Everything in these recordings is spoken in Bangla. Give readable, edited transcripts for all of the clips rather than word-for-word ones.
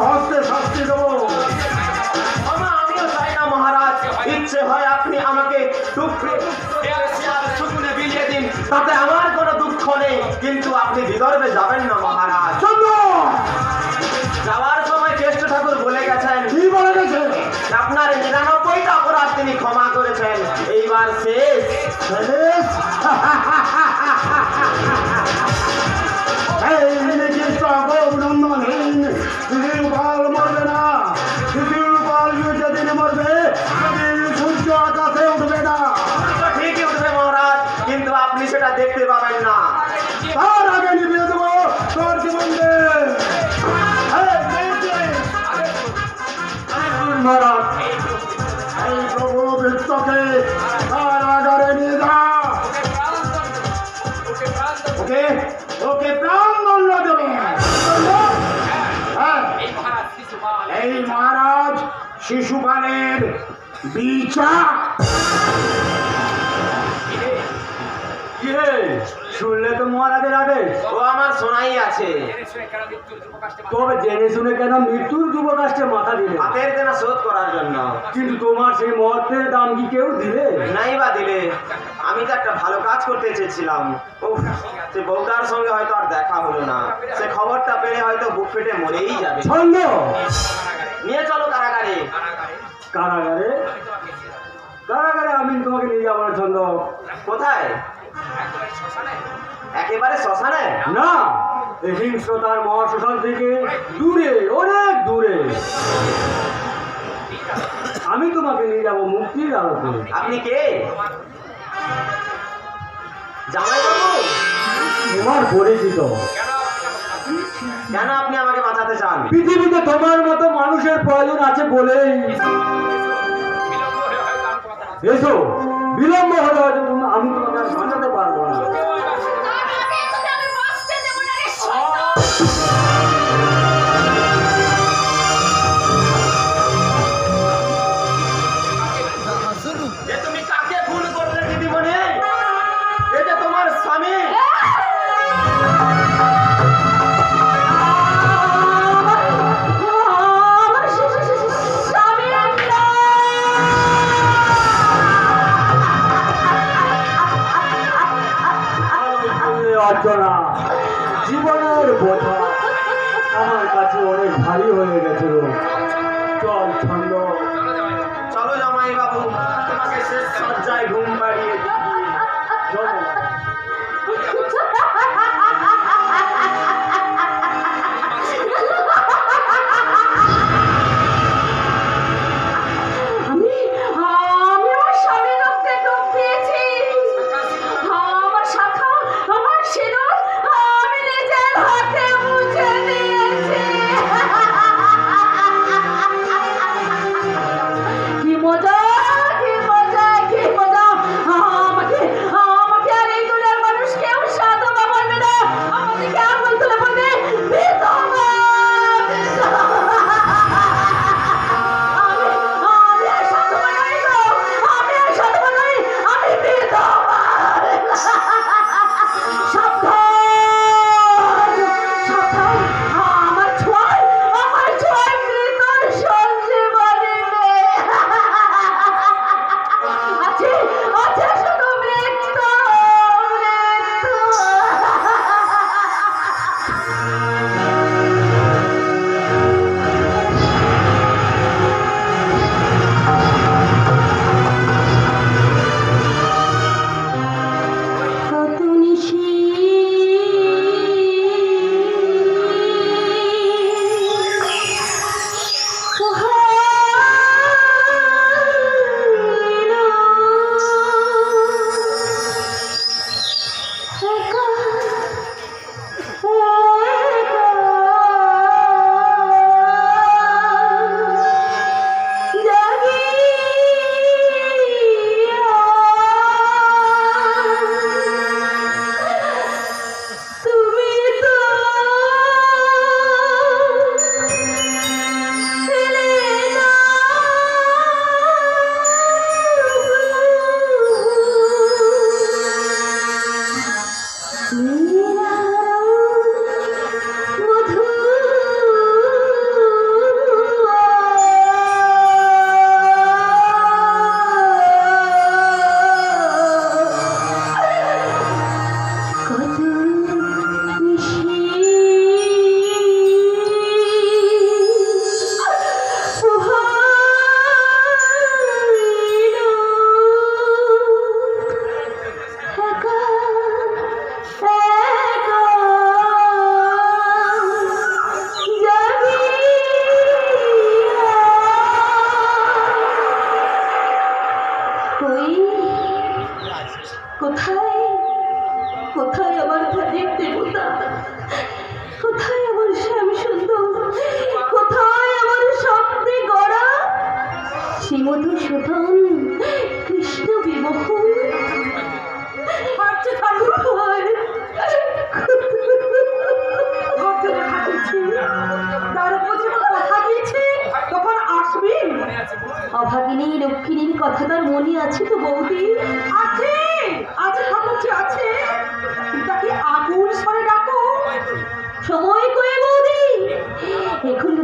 হস্তে শাস্তি দেবো। আমিও চাই না মহারাজ, ইচ্ছে হয় আপনি আমাকে শুকনে বিলিয়ে দিন, তাতে আমার কোনো দুঃখ নেই, কিন্তু আপনি বিদর্ভে যাবেন না মহারাজ। যাওয়ার সময় কেষ্ট ঠাকুর বলে গেছেন। কি বলে গেছে? আপনার 99টা অপরাধ তিনি ক্ষমা করেছেন, এইবার শেষ। অভিনন্দনহীন শিশুপাল মরবে না। শিশুপাল যেদিন মরবে সেদিন সূর্য আকাশে উঠবে না। ঠিকই উঠবে মহারাজ, কিন্তু আপনি সেটা দেখতে পাবেন না। তার আগে নিভিয়ে দেবো তোর জীবন। এই প্রভু বৃত্তকে কারাগারে নিয়ে যা। ওকে ওকে প্রাণদণ্ড দেবে। এই মহারাজ শিশুপালের বিচার। শুনলে তো মহারাজের আদেশ? ও আমার শোনাই আছে। তবে জেনে শুনে কেন মৃত্যুর যুবকাষ্টে মাথা দিলে? হাতের দেনা শোধ করার জন্য। কিন্তু তোমার সেই মর্তের দাম কি কেউ দিলে? নাই বা দিলে। আমি তো একটা ভালো কাজ করতে চেয়েছিলাম। সে বউটার সঙ্গে হয়তো আর দেখা হলো না, সে খবরটা পেলে হয়তো বুক ফেটে মরেই যাবে। ছন্দ নিয়ে চলো কারাগারে। কারাগারে? কারাগারে আমি তোমাকে নিয়ে যাবো না ছন্দ। কোথায়? একেবারে শ্মশানে? না, এই হিংস্রতার মহাশ্মশান থেকে দূরে, অনেক দূরে। আমি তোমাকে নিয়ে যাবো মুক্তির আলোতে। আপনি কে? জামাইবাবু? তোমার পরিচিত। কেন আপনি আমাকে বাঁচাতে চান? পৃথিবীতে তোমার মতো মানুষের প্রয়োজন আছে বলেই। এসো, বিলম্ব হলে হয়তো আমি তোমাকে আর বাঁচাতে পারবো না। তুমি কাকে খুন করলে দিদিমণি? এটা তোমার স্বামী। অর্চনা, জীবনের বোঝা আমার কাছে অনেক ভারী হয়ে গেছিল। চল ছন্দ। চলো জামাই বাবু, তোমাকে শেষ সজ্জায় ঘুম পাড়িয়ে দিই। চলো। কি মজা, কি মজা, কি মজা! আমাকে আর এই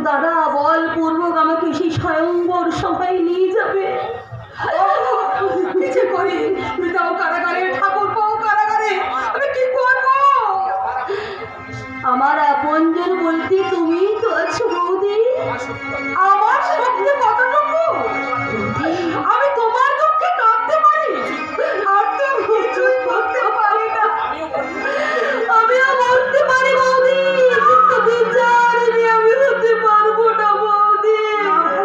দাদা বলপূর্বক আমাকে সেই স্বয়ংবর সভায় নিয়ে যাবে। কিছু করি পিতাও কারাগারে, ঠাকুর পাও কারাগারে, আমি কি করবো? আমার আপনজন বলতে তুমি তো আছো বৌদি। আমার শক্তি কতটুকু? আমি তোমার দুঃখে কাঁদতে পারি, আর তো কিছুই করতে পারি না। আমিও বলতে পারি বৌদি, কিন্তু বিচারিণী আমি হতে পারবো না বৌদি।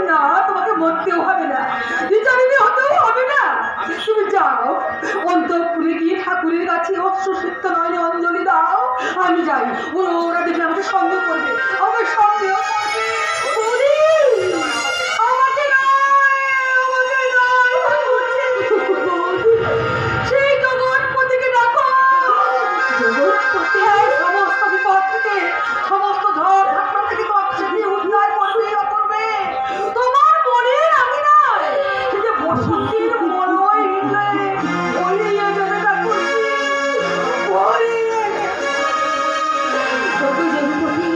না, তোমাকে মরতেও হবে না, বিচারিণী হতেও হবে না। তুমি যাও অন্তঃপুরে গিয়ে ঠাকুরের কাছে অশ্বসিদ্ধ নয়নে অঞ্জলি দাও। আমি যাই, ওরা দেখলে আমাকে সন্দেহ করবে, আমাকে সন্দেহ করবে। বৌদি, আমাকে নয়, আমাকে নয়, বৌদি, সেই জগৎপতিকে ডাকো। জগৎপতি? এই সমস্ত বিপদ থেকে, সমস্ত ঝড় ঝাপটা থেকে তোমাকে সেদিন উদ্ধার করবে, করবে। তোমার মনে আমি নয়, এই যে বসন্তীর মলয় নিলে ওলিয়ে যাবে ঠাকুরজি, ওলিয়ে যাবে। ওগো জগৎপতি,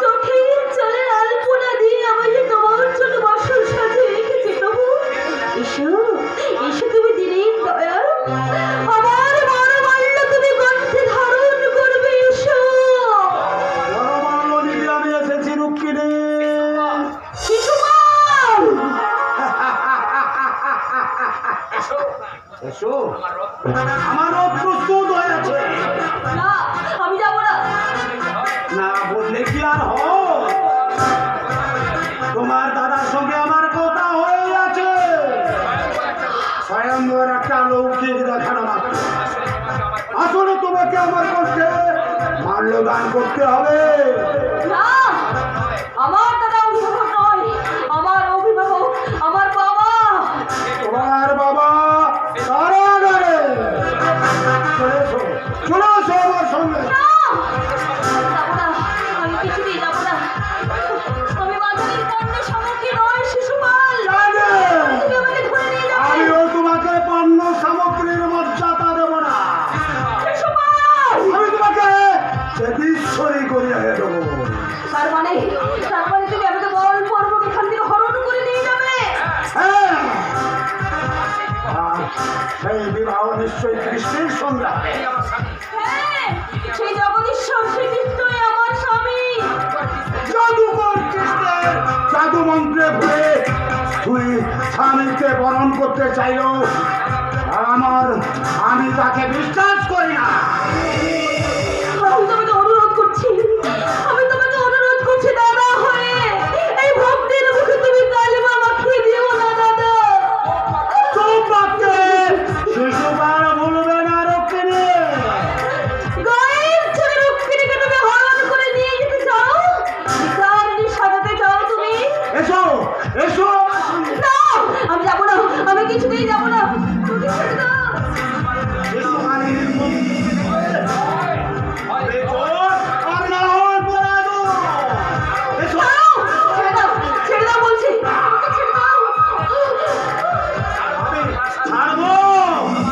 চোখের জলের আলপনা দিয়ে আমাকে তোমার জন্য বাসর সাজিয়ে রেখেছে প্রভু। এসো, এসো তুমি দিনের দয়াল, আমার মনোমাল্য তুমি কণ্ঠে ধারণ করবে। এসো পরমাল্য নিতে আমি এসেছি রুক্মিণী। শিশুপাল। এসো, আমার রোগ প্রস্তুত হয়ে আছে। না, আমি যাবো না। না বললে কি আর হয়? তোমার দাদার সঙ্গে আমার কথা হয়ে আছে, স্বয়ংবর একটা লৌকিক দেখানো মাত্র। আসলে তোমাকে আমার কষ্টে মাল্যদান করতে হবে। না, আমার দাদা অভিভাবক নয়, আমার অভিভাবক আমার বাবা। তোমার বাবা কারাগারে। চলে এসো, চলে এসো আমার সঙ্গে। না, যাবো না, আমি কিছুতেই যাবো না। আমি বাজারের পণ্য সামগ্রী নয় শিশুপাল। জানে, তুমি আমাকে ধরে নিয়ে যাবে। আমিও তোমাকে পণ্য সামগ্রীর মর্যাদা দেব না। শিশুপাল! আমি তোমাকে ঈশ্বরী করিয়া দেব। তার মানে তুমি আমাকে বলপূর্বক এখান থেকে হরণ করে নিয়ে যাবে। হ্যাঁ, আর সেই বিবাহ নিশ্চয়ই কৃষ্ণের সঙ্গে হবে। হ্যাঁ, সেই জগদীশ্বর শ্রীকৃষ্ণই আমার স্বামী। জাদুকর কৃষ্ণের জাদু মন্ত্রে ভুলে তুই স্বামীকে বরণ করতে চাইল, আমি তাকে বিশ্বাস করি না। আমি তোমাকে অনুরোধ করছি, আমি তোমাকে অনুরোধ করছি দাদা হয়ে এই ভক্তির মুখে তুমি কালিমা মাখিয়ে দিও না দাদা। তোমাকে শিশুবার বলবে না রক্ষিণী। গায়ের ছেলে রুক্মিণীকে তুমি হরণ করে নিয়ে যেতে চাও, বিচারিণী সাজাতে চাও তুমি। এসো, এসো আমার সঙ্গে। না, আমি যাবো না, আমি কিছুতেই যাবো না। আমাকে ছেড়ে দাও। শিশুবাড়ির মন্দিরে এসো, আর না হয় পরাজয়। এসো। দাও, ছেড়ে দাও, ছেড়ে দাও বলছি, আমাকে ছেড়ে দাও। আমি ছাড়বো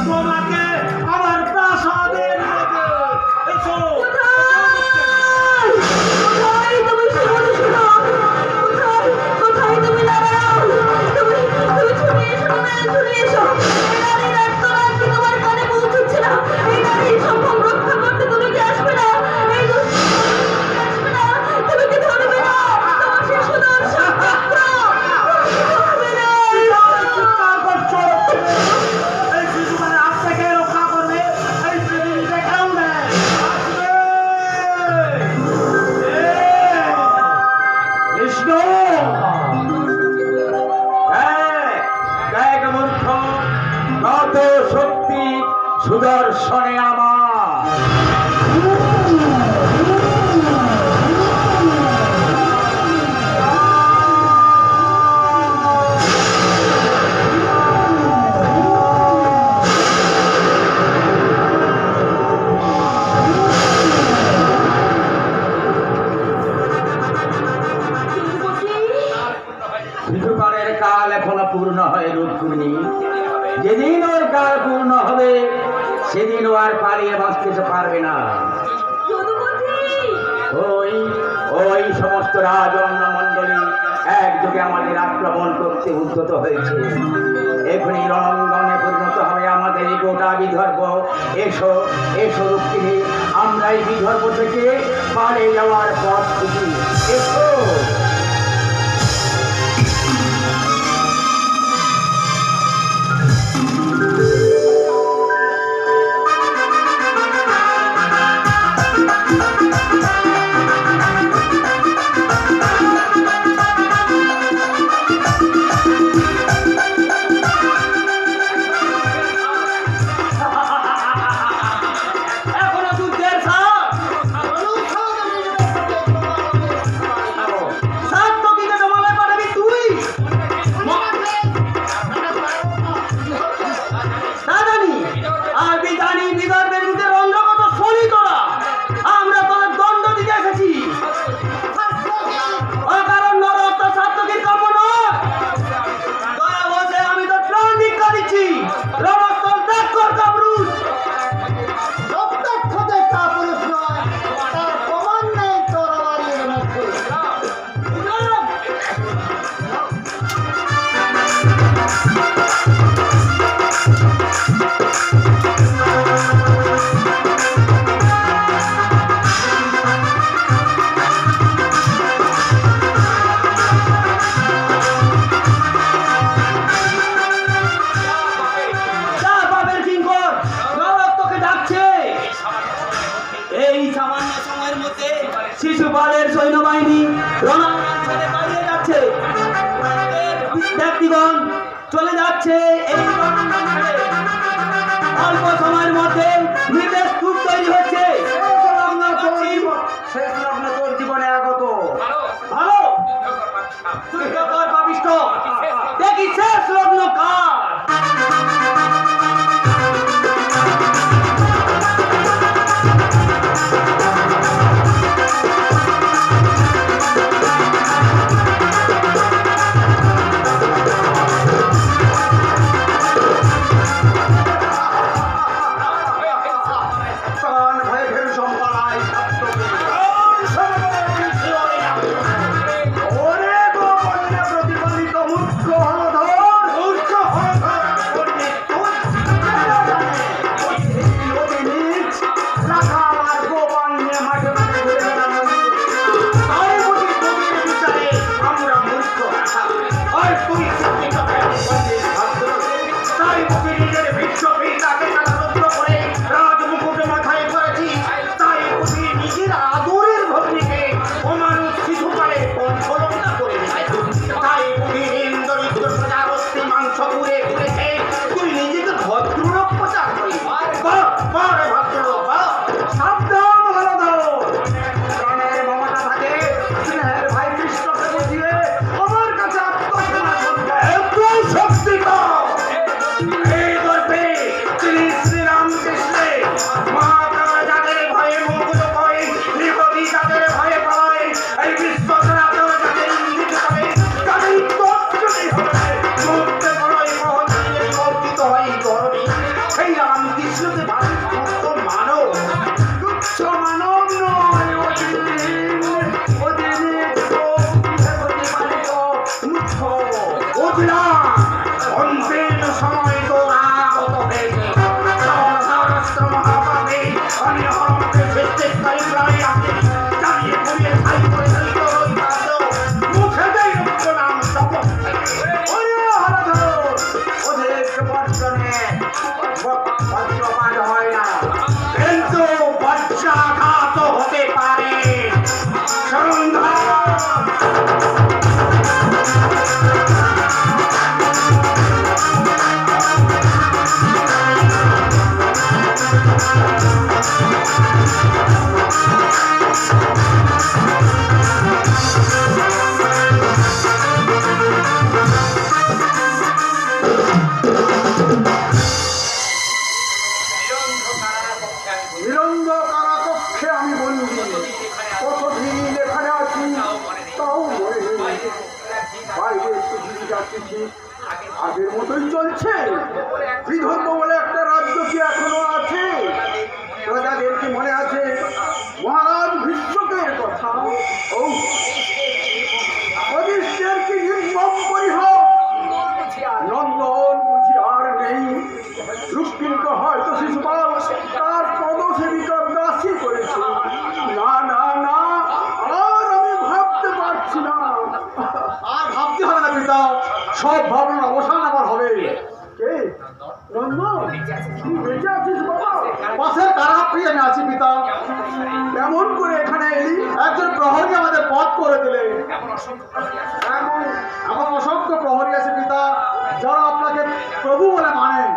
তোমাকে আমার প্রাসাদে নিয়ে যেতে। এসো। কোথায়? কোথায় তুমি শিবনুসুরা? কোথায়? কোথায় তুমি নারায়ণ? তুমি ছুটে এসো না, ছুটে এসো। এই নারীর আর্তনাদ কি তোমার কানে পৌঁছচ্ছে না? এই নারীর সম্ভব রক্ষা করতে তুমি কি আসবে না? এই দুষ্ট আসবে না? তুমি কি ধরবে না? তোমার সেই সুদর্শন চক্র ধরবে না? চিৎকার করছো। এই শিশুবাড়ির হাত থেকে রক্ষা করবে এই পৃথিবীতে কেউ নেই। আসবে। কৃষ্ণ, দেখ মূর্খ, কত শক্তি সুদর্শনে আমার। শিশুপালের কাল এখনো পূর্ণ হয় রুক্মিণী। যেদিন ওর কাল পূর্ণ হবে সেদিন ও আর পালিয়ে বাঁচতে পারবে না। যদুপতি! ওই ওই সমস্ত রাজন্য মণ্ডলী একযোগে আমাদের আক্রমণ করতে উদ্যত হয়েছে। এখনই রণাঙ্গনে পরিণত হবে আমাদের এই গোটা বিদর্ভ। এসো এসো রুক্মিণী, আমরা এই বিদর্ভ থেকে পালিয়ে যাওয়ার পথ খুঁজি। এসো। এখনো যুদ্ধের সাথ তো কি জমালে পাঠাবি তুই? না জানি আর বিধানী বিদর্ভের রুটের অন্ধগত শনি তোরা, আমরা তোদের দণ্ড দিতে এসেছি। অকারণ নরহত্য সাত্তকীর কাম্য নয়। দয়া বসে আমি তো প্রাণ ভিক্ষা দিচ্ছি। রণস্থল ত্যাগ কর কাপুরুষ। যা বাবের কিঙ্কর, নরক তোকে ডাকছে। এই সামান্য সময়ের মধ্যে শিশুপালের সৈন্যবাহিনী রণাঙ্গন ছেড়ে পালিয়ে যাচ্ছে। ব্যক্তিগণ চলে যাচ্ছে এই রণাঙ্গন ছেড়ে। অল্প সময়ের মধ্যে নির্দেশ কূপ তৈরি হচ্ছে। শেষ লগ্ন তোর জীবনে আগত। ভালো দুর্গতর পাপিষ্ঠ, দেখি শেষ লগ্ন কার। প্রাণ ভয়ে ফেরু সম্পালায় ওরে গো কন্যা প্রতিপালিত মূর্খ হলধর, মূর্খ হলধর পণ্ডিত তুই অতি নীচ, রাখাল আর গোপাল নিয়ে মাঠে মাঠে ঘুরে বেড়ানো। তাই বুঝি তোদের বিচারে আমরা মূর্খ রাখাল, আর তুই শিক্ষিত পণ্ডিত ভাবছ। তাই বুঝি নিজের বিশ্ববিদ্যাকে তালাবদ্ধ করে রাজমুকুট মাথায় করেছিস। তাই বুঝি নিজের আদরের ভগ্নিকে অমানুষ শিশুকালে কণ্ঠলগ্ন করে দিয়েছিস। তাই বুঝি দরিদ্র প্রজাবস্তি মাংস পুড়ে ঘুরেছে, তুই নিজেকে ভদ্রলোক প্রচার করিস। ভদ্রলোক সাবধান হলধর, প্রাণের মমতা থাকে স্নেহের ভাই কৃষ্ণকে বুঝিয়ে আমার কাছে আত্মসমর্পণ কর। এত শক্তি কর। এই গল্পে শ্রী শ্রীরামকৃষ্ণে মহাকাল যাদের ভয়ে মুগুল ভয়ে নিগতি যাদের ভয়ে পালায়, এই বিশ্বজোড়া যাদের ইঙ্গিত করে তাদের তর্জনী হবে মুহূর্তে বড়ই মহৎ অর্জিত হয় ধরণী। সেই রামকৃষ্ণকে ভাবি তুচ্ছ মানব, তুচ্ছ মানব নয়, প্রতিপালিত মূর্খ অধিরা। অন্তিম সময় তো আগত হয়েছে। সহস্র মহাপাপে আমি আমাকে সৃষ্টিকারী প্রায় আছে চালিয়ে ঘুরিয়ে ছাই করে ফেলতে ওই কাজ মুখে দেয় রক্ত নাম শপথ থেকে। ওরে হলধর, অধিক বর্জনে বজ্রপাত হয় না, কিন্তু বজ্রাঘাত হতে পারে। সরন্ধর নিরঙ্গ কারাকক্ষে আমি বন্দী। কতদিন এখানে আছি তাও মনে নেই। বাইরে পৃথিবী যাচ্ছি ঠিক আগের মতোই চলছে। বিদর্ভ বলে একটা রাজ্য কি এখনো আছে? প্রজাদের কি মনে আছে মহারাজ ভীষ্মকের কথা? ও আর ভাবতে হবে না পিতা, সব ভাবনার অবসান আবার হবে। কে? নন্দন, তুই বেঁচে আছিস বাবা? পাশের কারাগারে আমি আছি পিতা। কেমন করে এখানে এলি? একজন প্রহরী আমাদের পথ করে দিলে। এমন অসংখ্য প্রহরী আছে পিতা, যারা আপনাকে প্রভু বলে মানেন।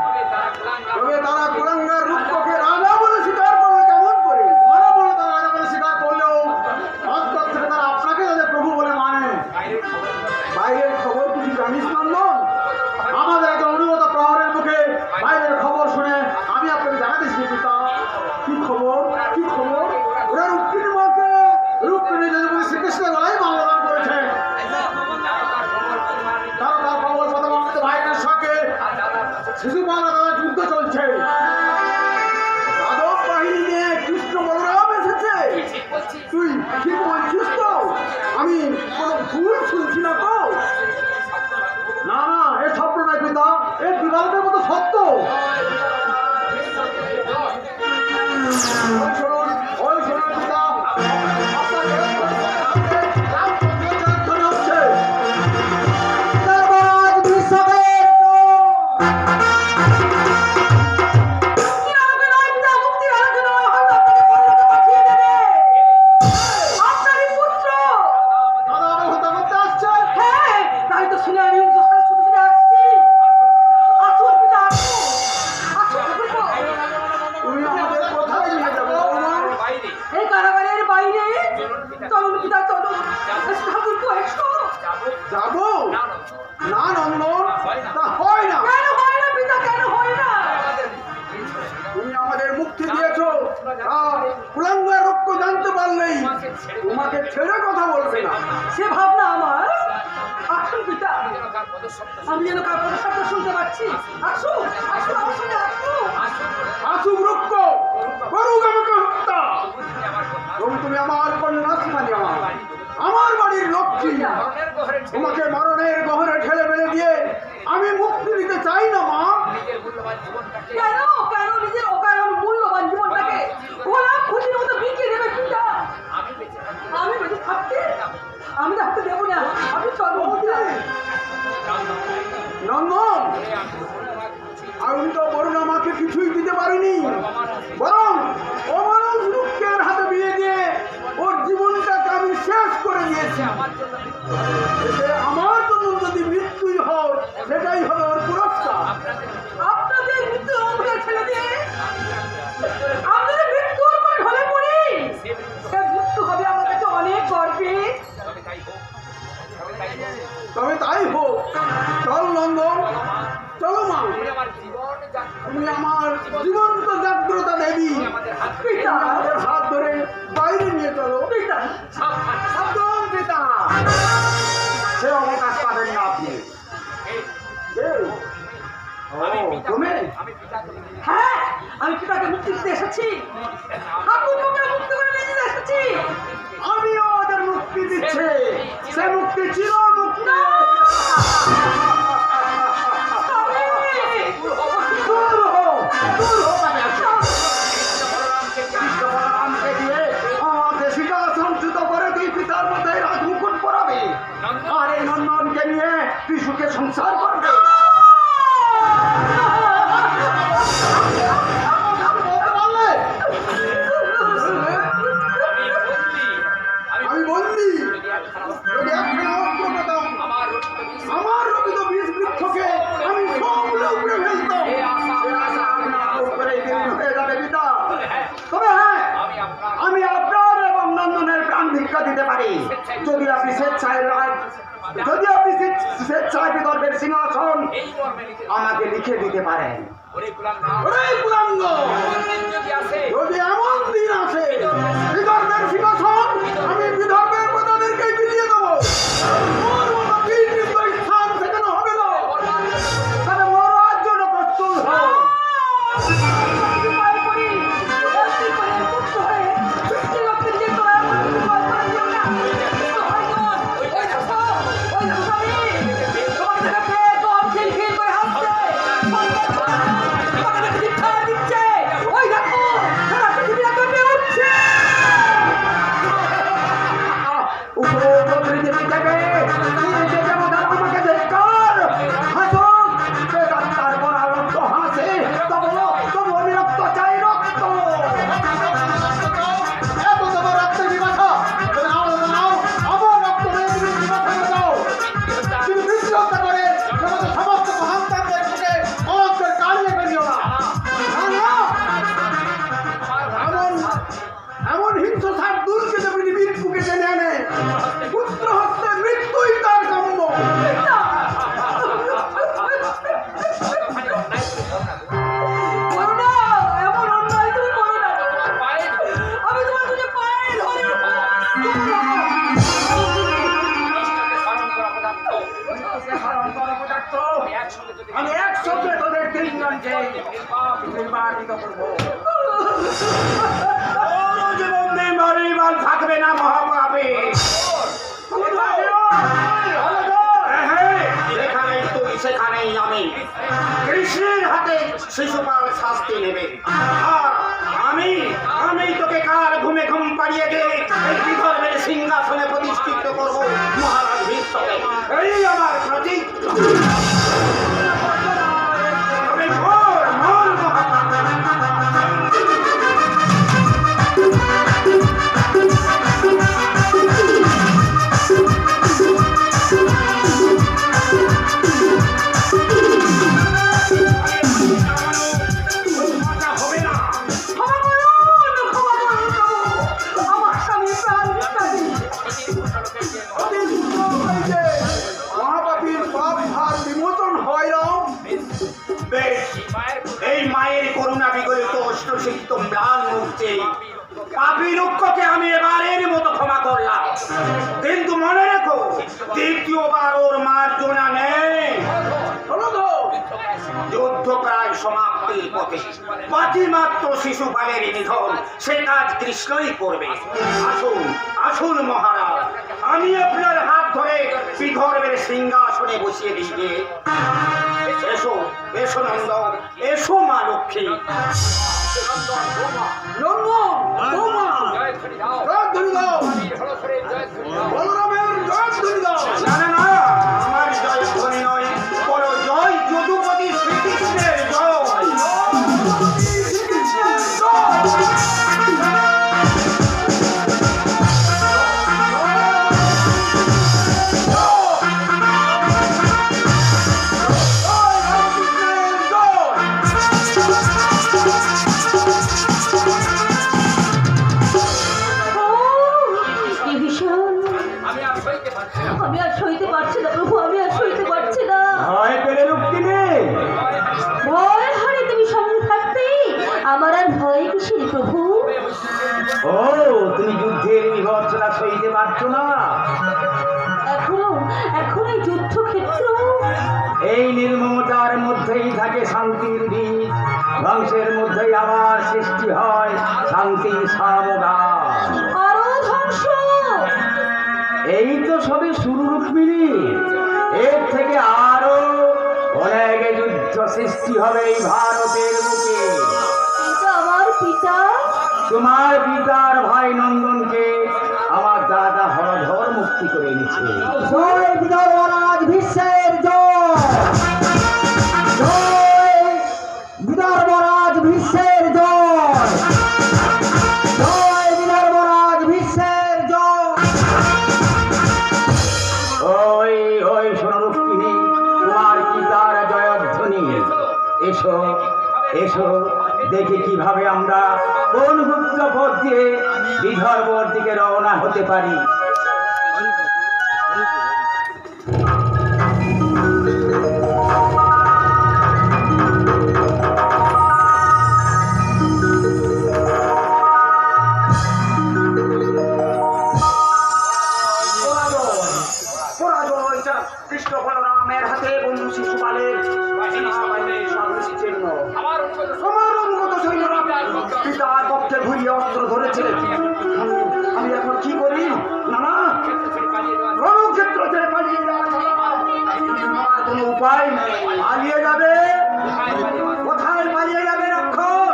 তবে তারা কুলাঙ্গার রূপকে রাজা বলে স্বীকার করলে কেমন করে? মানা বলে তারা রাজা বলে স্বীকার করলেও আজকাল থেকে তারা আপনাকে যাদের প্রভু বলে মানে। বাইরের খবর কিছু জানিস নন্দন? আমাদের একজন অনুগত প্রহরের মুখে বাইরের খবর শুনে আমি আপনাকে জানাতেছি পিতা। কি খবর? কি খবর? ওরা রুক্মিণী মাকে, রুক্মিণী যদি শ্রীকৃষ্ণের গলায় মালাদান করেছে। তারা তার খবর পদমান্বিত ভাইদের সঙ্গে শিশুপাল দাদা যুদ্ধ চলছে। যাদব বাহিনী নিয়ে কৃষ্ণ বলরাম এসেছে। তুই ঠিক বলছিস তো? আমি কোনো ভুল শুনছি না তো? না না, এ স্বপ্ন নয় পিতা, এ দিবালকের মতো সত্য। ওই শুনুন পিতা, কি আলোকে নয় পিতা, মুক্তির আলোকে নয়, হয়তো আপনাকে পরলোকে পাঠিয়ে দেবে। আপনারই পুত্র। দাদা আমাকে হত্যা করতে আসছে। হ্যাঁ, তাই তো শুনে আমি উদ্দেশ্যে ছুটে ছুটে আসছি। আসুন পিতা, আসুন। আসুন ঠাকুরপো। তুমি আমাদের কোথায় নিয়ে যাবে বৌমা? এই কারাগারের বাইরে চলুন পিতা, চলুন। এসো ঠাকুরপো, এসো। যাবো না নন্দন, তা হয় না। কেন হয় না পিতা, কেন হয় না? তুমি আমাদের মুক্তি দিয়েছো, কুলাঙ্গার রক্ষ জানতে পারলেই তোমাকে ছেড়ে কথা বলবে না। সে ভাবনা আমার। আসুন পিতা, আমি যেন কার কোনো শব্দ শুনতে পাচ্ছি। আসুন, আসুন আমার সঙ্গে আসুন। আসুক রক্ষ, করুক আমাকে হত্যা। এবং তুমি আমার কন্যা শ্রীমানি, আমার বাড়ির লক্ষ্মী। তোমাকে মরণের গহরে ঠেলে ফেলে দিয়ে আমি মুক্তি দিতে চাই না মা। কেন কেন নিজের অকারণ মূল্যবান জীবনটাকে গোলাম খুশির মতো বিকিয়ে দেবে পিতা? আমি বেঁচে থাকতে আমি থাকতে দেবো না। আমি চলবো পিতা। নন্দন, আমি তো বরুণ আমাকে কিছুই দিতে পারিনি, বরং অমানুষ লোকের হাতে বিয়ে দিয়ে ওর জীবনটাকে আমি শেষ করে দিয়েছি। এতে আমার জন্য যদি মৃত্যুই হয়, সেটাই হবে ওর পুরস্কার। আপনাদের মৃত্যু অন্ধকার ছেড়ে দিয়ে আপনাদের মৃত্যুর উপর ঢলে পড়ি। সে মৃত্যু হবে আমার কাছে অনেক গর্বে। তবে তাই হোক, চল নন্দন, চলো মা। তুমি আমার জীবন্ত জাগ্রতা দেবী। পিতা, আমাদের হাত ধরে বাইরে নিয়ে চলো। পিতা, সাবধান পিতা, সে অবকাশ পাবেন না আপনি। কে? ও, তুমি? হ্যাঁ, আমি পিতাকে মুক্তি দিতে এসেছি। ঠাকুরকে মুক্তি করে নিয়ে যেতে এসেছি। আমিও ওদের মুক্তি দিচ্ছে। সে মুক্তি চির মুক্তি। দূর হও, দূর হও আমি আসি। কৃষ্ণ বলরামকে দিয়ে আমাকে সিংহাসন চ্যুত করে তুই পিতার মধ্যে রাজমুকুট পরাবে, আর এই নন্দনকে নিয়ে তুই সুখে সংসার করবে। বলতে পারলে? আমি বন্দি। যদি একখানা অস্ত্র পেতাম, আমার রচিত বীজ বৃক্ষকে আমি সবলে উপরে ফেলতাম। সে আশা আপনার উপরে দিন হয়ে যাবে পিতা। তবে হ্যাঁ, আমি আপনার এবং নন্দনের প্রাণ ভিক্ষা দিতে পারি, যদি আপনি স্বেচ্ছায় বিদর্ভের সিংহাসন আমাকে লিখে দিতে পারেন। ওরে কুলাঙ্গ, যদি এমন দিন আসে বিদর্ভের সিংহাসন আমি বিদর্ভের প্রজাদেরকে বিলিয়ে দেবো, ওর মতো কীর্তিত স্থান সেখানে হবে না। তবে মরার জন্য প্রস্তুত হও। বিজয় করি, একটি করে মুক্ত হয়ে সৃষ্টি লক্ষ্যে যে দয়া করে বিজয় করে দিও না। কিন্তু হয়তো ওই দেখো স্বামী, তোমাকে দেখে পেয়ে গম খিলখিল করে হাসছে। তোমাকে দেখে দীক্ষা দিচ্ছে। ওই দেখো সারা পৃথিবীটা কেঁপে উঠছে। আমি একসঙ্গে তোদের তিনজনকে নির্বাচিত করবো। তোর জীবনে মরিবাল থাকবে না মহাপাপে। যেখানেই তুই সেখানেই আমি। কৃষ্ণের হাতে শিশুপাল শাস্তি নেবে, আর আমি তোকে কার ঘুমে ঘুম পাড়িয়ে দিয়ে এই বিদর্ভের সিংহাসনে প্রতিষ্ঠিত করবো মহারাজ ভীষ্মকে। এই আমার প্রতীক। তবে মোর হবে না। আমার স্বামী প্রাণ বিস্তারী। মহাপাপীর পাপ ভার বিমোচন হয় না। বেশ, এই মায়ের করুণা বিগলিত অষ্টসিক্ত ম্লান মুক্তি পাপী রুক্ষকে আমি এবারের মতো ক্ষমা করলাম, কিন্তু মনে রেখো দ্বিতীয়বার ওর মার্জনা নেই। যুদ্ধ প্রায় সমাপ্তির পথে, বাকি মাত্র শিশুপালের নিধন, সে কাজ কৃষ্ণই করবে। আসুন আসুন মহারাজ, আমি আপনার হাত ধরে বিদর্ভের সিংহাসনে বসিয়ে দিয়ে। এসো এসো নন্দন, এসো মা লক্ষ্মী। না না না, আমার জয় ধ্বনি নয়, বলো জয় যদুপতি শ্রীকৃষ্ণের জয়। কি ভীষণ! আমি আর সইতে পারছি না প্রভু, আমি আর সইতে পারছি না। ভয় পেলে রুক্মিণী, ভয় হারে তুমি সঙ্গে থাকতেই আমার আর ভয় কিসের প্রভু? ও তুমি যুদ্ধের বিভৎসনা সইতে পারছো না? এখন এই যুদ্ধক্ষেত্র, এই নির্মমতার মধ্যেই থাকে শান্তির বীজ, ধ্বংসের মধ্যেই আবার সৃষ্টি হয় শান্তির সামগান। আরো ধ্বংস। এই তো সবে শুরু রুক্মিণী, এর থেকে আরো অনেক যুদ্ধ সৃষ্টি হবে এই ভারতের বুকে। কিন্তু আমার পিতা, তোমার পিতার ভাই নন্দনকে আমার দাদা হরধর মুক্তি করে এনেছে। জয় বিদর্ভরাজ ভীষ্মের জয়, জয় বিদর্ভরাজ ভীষ্মের জয়, জয় বিদর্ভরাজ ভীষ্মের জয়। ওই ওই শোনো রুক্মিণী, তোমার পিতার জয়ধ্বনি। এসো এসো, দেখি কিভাবে আমরা কোন গুপ্ত পথ দিয়ে বিদর্ভর দিকে রওনা হতে পারি। পরাজয় কৃষ্ণ বলরামের হাতে বন্ধু শিশুপালের চিহ্ন। আমার অনুগত সৈন্যরা পিতার পক্ষে ঘুরিয়ে অস্ত্র ধরেছিলেন। আমি এখন কি করি? না না, রণক্ষেত্র ছেড়ে পালিয়ে যাওয়া ছাড়া আমার কোনো উপায় নেই। পালিয়ে যাবে? কোথায় পালিয়ে যাবে রক্ষক?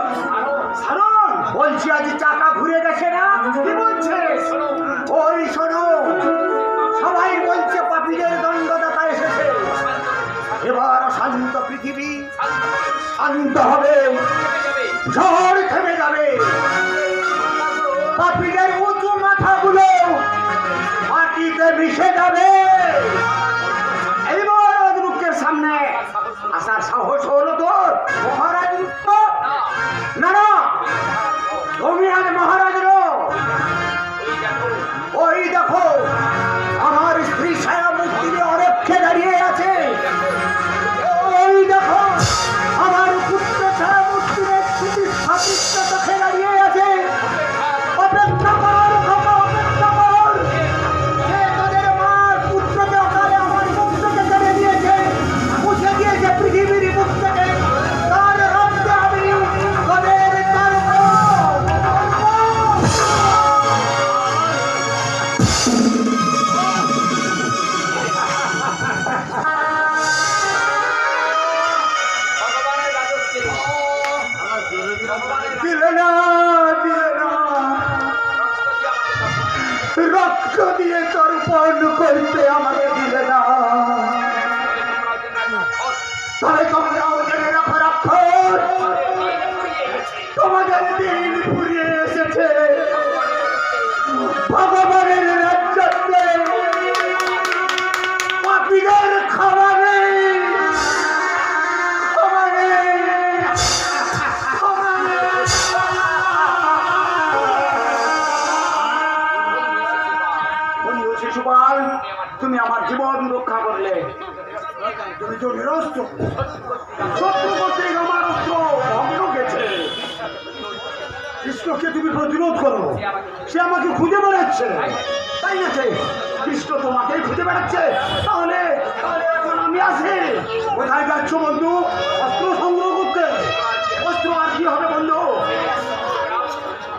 সারণ বলছি, আজ চাকা ঘুরে গেছে না? কি বলছে? ওই শোনো, সবাই বলছে পাপীদের দণ্ডদাতা এসেছে। এবার শান্ত পৃথিবী শান্ত হবে, ঝড় থেমে যাবে, পাপীদের উঁচু মাথাগুলো মাটিতে মিশে যাবে। এইবার রাজরুক্ষের সামনে আসার সাহস হলো তোর? মহারাজ না না, তুমি আজ মহারাজের। ওই দেখো, আমার স্ত্রী ছায়া মূর্তি অরক্ষে দাঁড়িয়ে আছে। ওই দেখো, আমার পুত্র ছায়া মূর্তির স্থাপিত চোখে দাঁড়িয়ে আছে। অপেক্ষা কর, অপেক্ষা কর, যে তোদের মার করতে আমাকে দিলে না। তবে তোমরাও জেনে রাখো রাক্ষস, তোমাদের দিন ফুরিয়ে এসেছে। ভগবানের রাজ্যে পাপীদের খাওয়া নেই, খাওয়া নেই, খাওয়া নেই। বন্ধু শিশুপাল, তুমি আমার জীবন রক্ষা করলে। তুমি তো নিরস্ত্র, শত্রু কর্তৃক আমার অস্ত্র ভগ্ন গেছে। কৃষ্ণকে তুমি প্রতিরোধ করো, সে আমাকে খুঁজে বেড়াচ্ছে। তাই নাকি? কৃষ্ণ তোমাকেই খুঁজে বেড়াচ্ছে? তাহলে তাহলে এখন আমি আছি। কোথায় যাচ্ছ বন্ধু? অস্ত্র সংগ্রহ করতে। অস্ত্র আর কি হবে বন্ধু?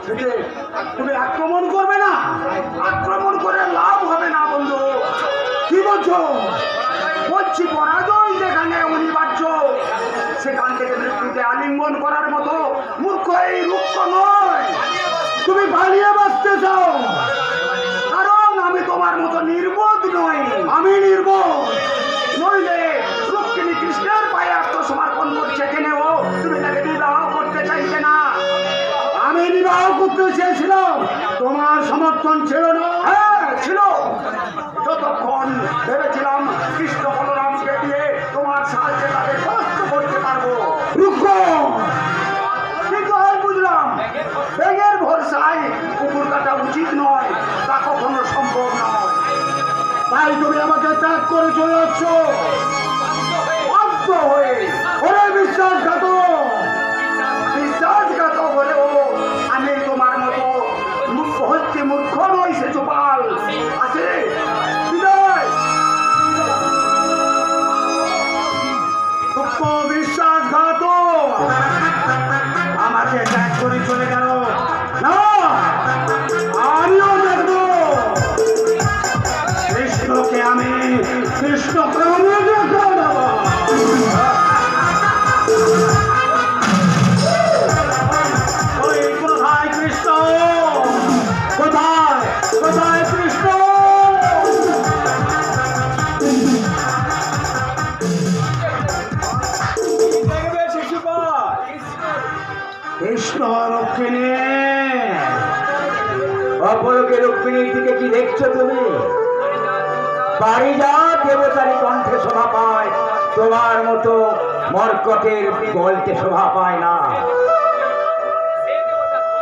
সেটা তুমি আক্রমণ করবে না? আক্রমণ করে লাভ হবে না বন্ধু। কি বলছো? বলছি পরাজয় যেখানে অনিবার্য, সেখান থেকে মৃত্যুতে আলিঙ্গন করার মতো মূর্খ এই রুক্ষ নয়। তুমি পালিয়ে বাঁচতে চাও, কারণ আমি তোমার মতো নির্বোধ নই। আমি নির্বোধ নইলে রুক্মিণী কৃষ্ণের পায়ে আত্মসমর্পণ করছে জেনেও তুমি তাকে বিবাহ করতে চাইছে না। আমি বিবাহ করতে চেয়েছিলাম, তোমার সমর্থন ছিল না। হ্যাঁ ছিল, যতক্ষণ ভেবেছিলাম কৃষ্ণ বলরামকে দিয়ে তোমার সাহায্যে তাকে কষ্ট করতে পারবো। কিন্তু আজ বুঝলাম ব্যাঙের ভরসায় কুকুর কাটা উচিত নয়, তা কখনো সম্ভব নয়। তাই তুমি আমাকে ত্যাগ করে চলে যাচ্ছ বাধ্য হয়ে। ওরে বিশ্বাসঘাতক, বিশ্বাসঘাতক হলেও আমি তোমার মতো হচ্ছে মূর্খ নই। সে চোপাল আছে বিদায়। বিশ্বাসঘাতক আমাকে ত্যাগ করে চলে গেল না, আমিও দেখবো কৃষ্ণকে। আমি কৃষ্ণকে কোথায় কৃষ্ণ? কোথায় কোথায় কৃষ্ণ? কৃষ্ণ রুক্মিণী, অপরকে রুক্মিণীর দিকে কি দেখছো তুমি? পারিজাত দেবতারই কণ্ঠে শোভা পায়, তোমার মতো মর্কটের গল্পে শোভা পায় না।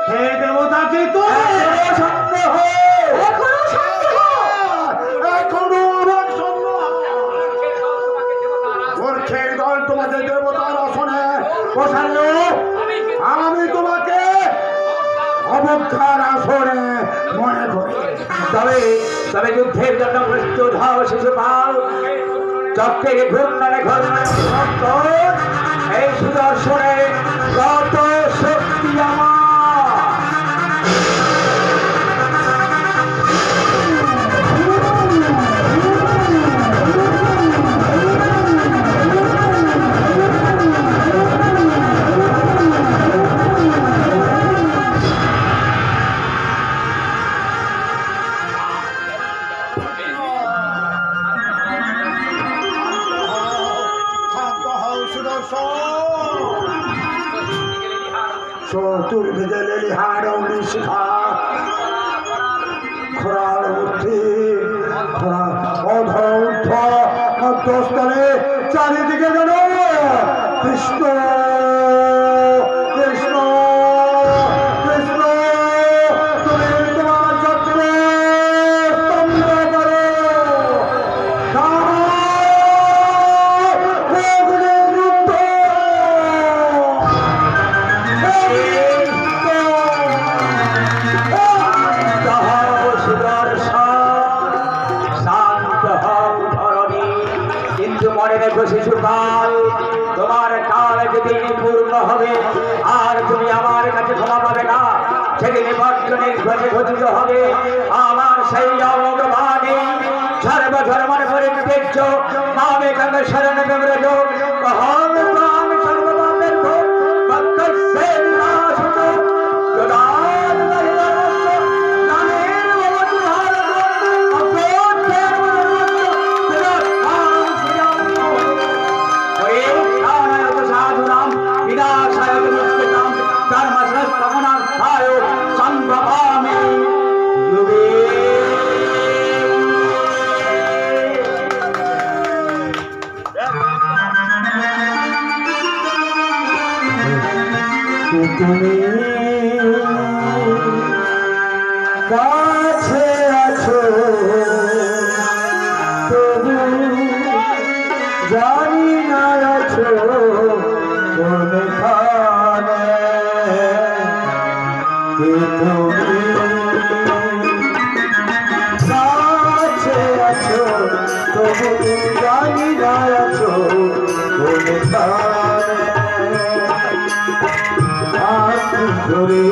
হে দেবতাকে তো সন্দেহ, এখনো সন্দেহ, এখনো আমার সন্দেহ। মূর্খের দল তোমাদের দেবতার আসনে বসালো, আমি তোমাকে অবক্ষার আসনে মনে করি। তবে তবে যুদ্ধের জন্য প্রস্তুত হও শিশুপাল। চক্রের ঘূর্ণনে ঘূর্ণনে এই সুদর্শনে কত শক্তি আমার। চতুর্ভুজে লেলিহার শিখা খরার উঠে মধ্যস্থলে চারিদিকে যেন কৃষ্ণ কৃষ্ণ কৃষ্ণ। তুমি তোমার চক্র স্তম্ভ করো। শিশুকাল তোমার কাল যেদিন পূর্ণ হবে আর তুমি আমার কাছে ক্ষমা পাবে না, সেদিন বর্জনের ঘটে ঘটিত হবে আমার সেই অমোঘ বাণী। সর্বধর্মের পরিত্যজ্য নামে গঙ্গ শরণ বিব্রজ অহং প্রাণ সর্বপাপের ভোগ ভক্তস্যে বিনাশিত যদান নহিরস্য নামের ভবতু ভারত অপ্রত্যের তুমি কাছে আছো তবু জানি না আছো কোনখানে কে তুমি কাছে আছো তবু জানি না আছো কোনখানে ধরে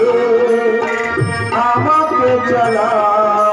আমাকে চালা